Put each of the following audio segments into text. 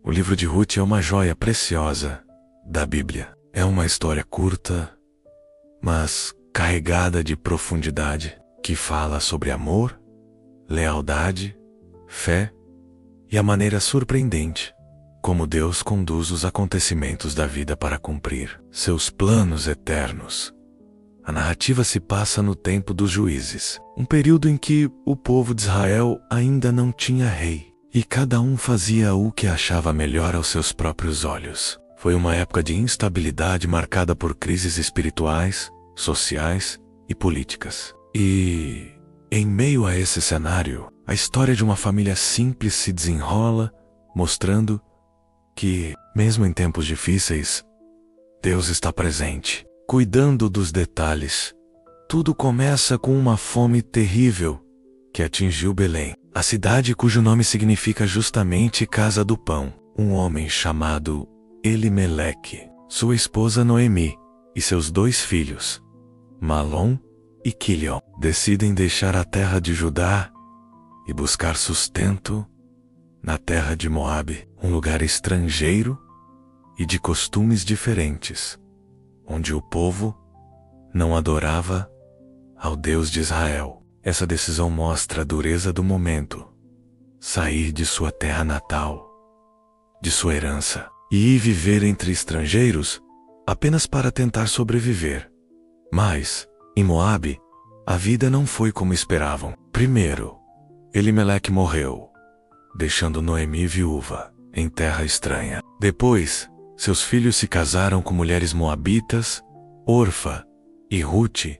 O livro de Ruth é uma joia preciosa da Bíblia. É uma história curta, mas carregada de profundidade, que fala sobre amor, lealdade, fé e a maneira surpreendente como Deus conduz os acontecimentos da vida para cumprir seus planos eternos. A narrativa se passa no tempo dos juízes, um período em que o povo de Israel ainda não tinha rei, e cada um fazia o que achava melhor aos seus próprios olhos. Foi uma época de instabilidade marcada por crises espirituais, sociais e políticas. E, em meio a esse cenário, a história de uma família simples se desenrola, mostrando que, mesmo em tempos difíceis, Deus está presente, cuidando dos detalhes. Tudo começa com uma fome terrível que atingiu Belém, a cidade cujo nome significa justamente Casa do Pão. Um homem chamado Elimeleque, sua esposa Noemi e seus 2 filhos, Malom e Quilion, decidem deixar a terra de Judá e buscar sustento na terra de Moabe, um lugar estrangeiro e de costumes diferentes, onde o povo não adorava ao Deus de Israel. Essa decisão mostra a dureza do momento: sair de sua terra natal, de sua herança, e ir viver entre estrangeiros apenas para tentar sobreviver. Mas, em Moabe, a vida não foi como esperavam. Primeiro, Elimeleque morreu, deixando Noemi viúva, em terra estranha. Depois, seus filhos se casaram com mulheres moabitas, Orfa e Ruth,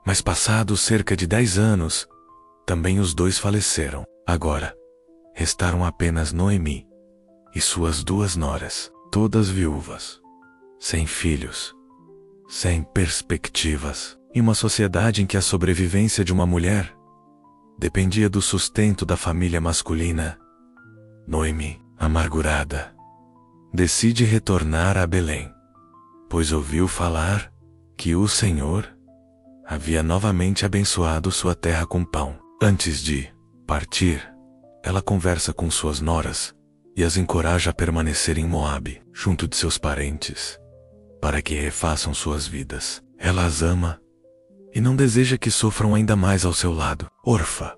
mas passados cerca de 10 anos, também os 2 faleceram. Agora, restaram apenas Noemi e suas 2 noras, todas viúvas, sem filhos, sem perspectivas. Em uma sociedade em que a sobrevivência de uma mulher dependia do sustento da família masculina, Noemi, amargurada, decide retornar a Belém, pois ouviu falar que o Senhor havia novamente abençoado sua terra com pão. Antes de partir, ela conversa com suas noras e as encoraja a permanecer em Moabe, junto de seus parentes, para que refaçam suas vidas. Ela as ama e não deseja que sofram ainda mais ao seu lado. Orfa,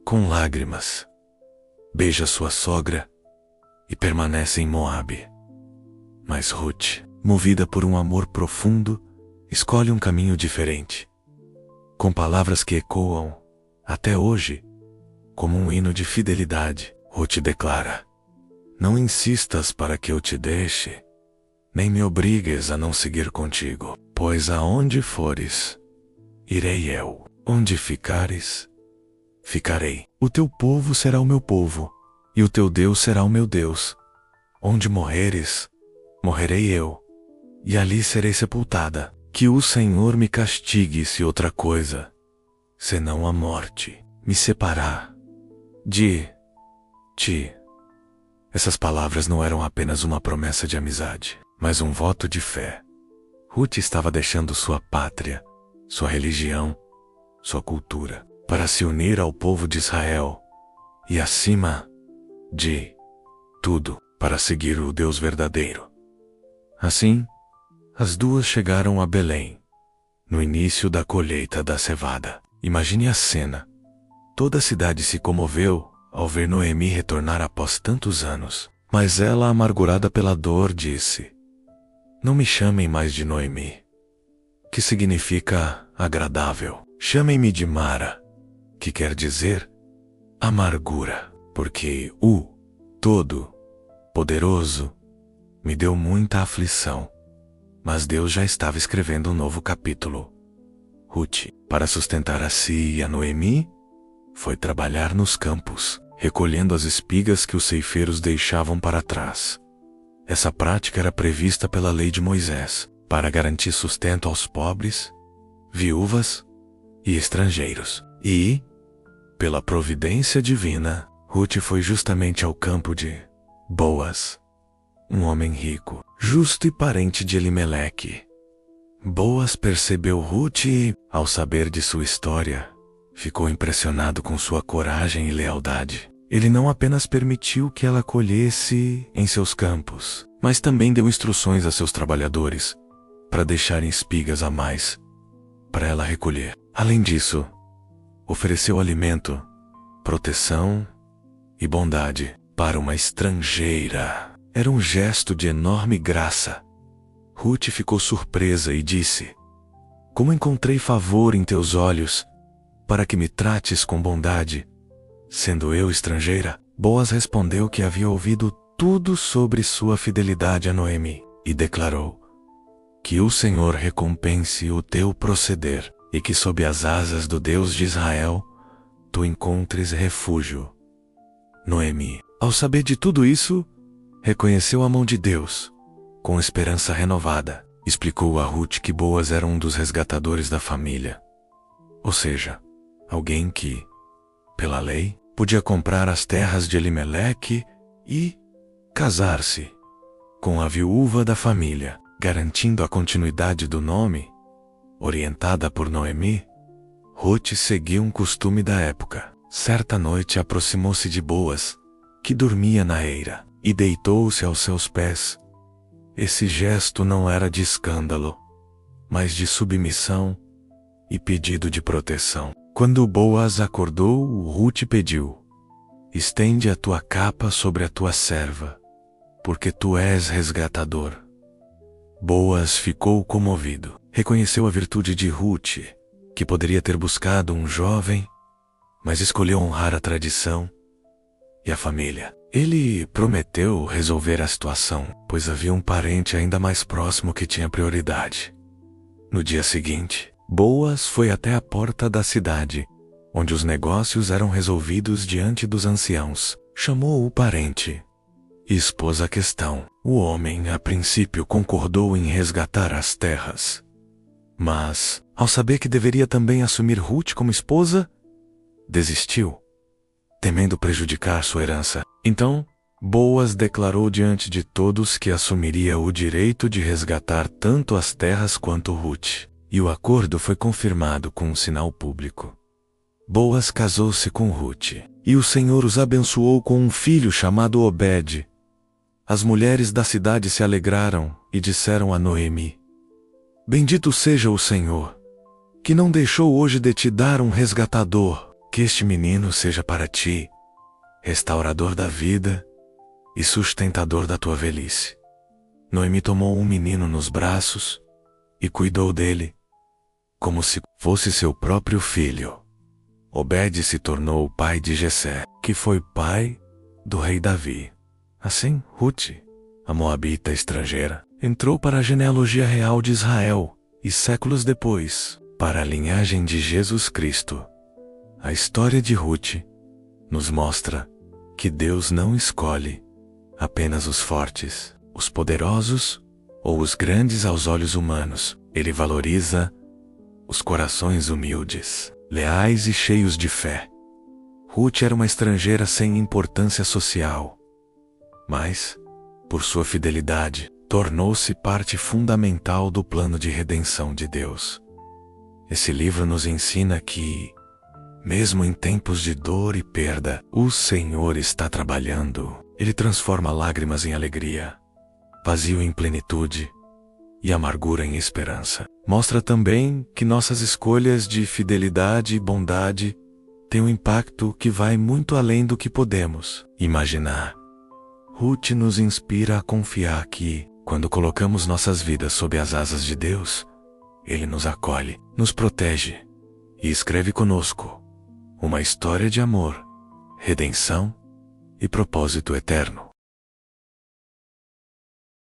com lágrimas, beija sua sogra e permanece em Moabe. Mas Ruth, movida por um amor profundo, escolhe um caminho diferente. Com palavras que ecoam, até hoje, como um hino de fidelidade, Ruth declara: não insistas para que eu te deixe, nem me obrigues a não seguir contigo, pois aonde fores, irei eu. Onde ficares, ficarei. O teu povo será o meu povo, e o teu Deus será o meu Deus. Onde morreres, morrerei eu, e ali serei sepultada. Que o Senhor me castigue se outra coisa, senão a morte, me separar de ti. Essas palavras não eram apenas uma promessa de amizade, mas um voto de fé. Ruth estava deixando sua pátria, sua religião, sua cultura, para se unir ao povo de Israel e, acima de tudo, para seguir o Deus verdadeiro. Assim, as 2 chegaram a Belém, no início da colheita da cevada. Imagine a cena. Toda a cidade se comoveu ao ver Noemi retornar após tantos anos. Mas ela, amargurada pela dor, disse: não me chamem mais de Noemi, que significa agradável. Chamem-me de Mara, que quer dizer amargura, porque o Todo-Poderoso me deu muita aflição. Mas Deus já estava escrevendo um novo capítulo. Ruth, para sustentar a si e a Noemi, foi trabalhar nos campos, recolhendo as espigas que os ceifeiros deixavam para trás. Essa prática era prevista pela lei de Moisés, para garantir sustento aos pobres, viúvas e estrangeiros. E, pela providência divina, Ruth foi justamente ao campo de Boaz, um homem rico, justo e parente de Elimeleque. Boaz percebeu Ruth e, ao saber de sua história, ficou impressionado com sua coragem e lealdade. Ele não apenas permitiu que ela colhesse em seus campos, mas também deu instruções a seus trabalhadores para deixarem espigas a mais para ela recolher. Além disso, ofereceu alimento, proteção e bondade para uma estrangeira. Era um gesto de enorme graça. Ruth ficou surpresa e disse: "Como encontrei favor em teus olhos, para que me trates com bondade, sendo eu estrangeira?" Boaz respondeu que havia ouvido tudo sobre sua fidelidade a Noemi e declarou: "Que o Senhor recompense o teu proceder e que sob as asas do Deus de Israel tu encontres refúgio." Noemi, ao saber de tudo isso, reconheceu a mão de Deus. Com esperança renovada, explicou a Ruth que Boaz era um dos resgatadores da família. Ou seja, alguém que, pela lei, podia comprar as terras de Elimeleque e casar-se com a viúva da família, garantindo a continuidade do nome. Orientada por Noemi, Ruth seguiu um costume da época. Certa noite aproximou-se de Boaz, que dormia na eira, e deitou-se aos seus pés. Esse gesto não era de escândalo, mas de submissão e pedido de proteção. Quando Boaz acordou, Ruth pediu: "Estende a tua capa sobre a tua serva, porque tu és resgatador." Boaz ficou comovido. Reconheceu a virtude de Ruth, que poderia ter buscado um jovem, mas escolheu honrar a tradição e a família. Ele prometeu resolver a situação, pois havia um parente ainda mais próximo que tinha prioridade. No dia seguinte, Boaz foi até a porta da cidade, onde os negócios eram resolvidos diante dos anciãos. Chamou o parente e expôs a questão. O homem, a princípio, concordou em resgatar as terras. Mas, ao saber que deveria também assumir Ruth como esposa, desistiu, temendo prejudicar sua herança. Então, Boaz declarou diante de todos que assumiria o direito de resgatar tanto as terras quanto Ruth. E o acordo foi confirmado com um sinal público. Boaz casou-se com Ruth, e o Senhor os abençoou com um filho chamado Obed. As mulheres da cidade se alegraram e disseram a Noemi: "Bendito seja o Senhor, que não deixou hoje de te dar um resgatador. Que este menino seja para ti restaurador da vida e sustentador da tua velhice." Noemi tomou um menino nos braços e cuidou dele como se fosse seu próprio filho. Obed se tornou o pai de Jessé, que foi pai do rei Davi. Assim, Ruth, a moabita estrangeira, entrou para a genealogia real de Israel e, séculos depois, para a linhagem de Jesus Cristo. A história de Ruth nos mostra que Deus não escolhe apenas os fortes, os poderosos ou os grandes aos olhos humanos. Ele valoriza os corações humildes, leais e cheios de fé. Ruth era uma estrangeira sem importância social, mas, por sua fidelidade, tornou-se parte fundamental do plano de redenção de Deus. Esse livro nos ensina que, mesmo em tempos de dor e perda, o Senhor está trabalhando. Ele transforma lágrimas em alegria, vazio em plenitude e amargura em esperança. Mostra também que nossas escolhas de fidelidade e bondade têm um impacto que vai muito além do que podemos imaginar. Ruth nos inspira a confiar que, quando colocamos nossas vidas sob as asas de Deus, Ele nos acolhe, nos protege e escreve conosco uma história de amor, redenção e propósito eterno.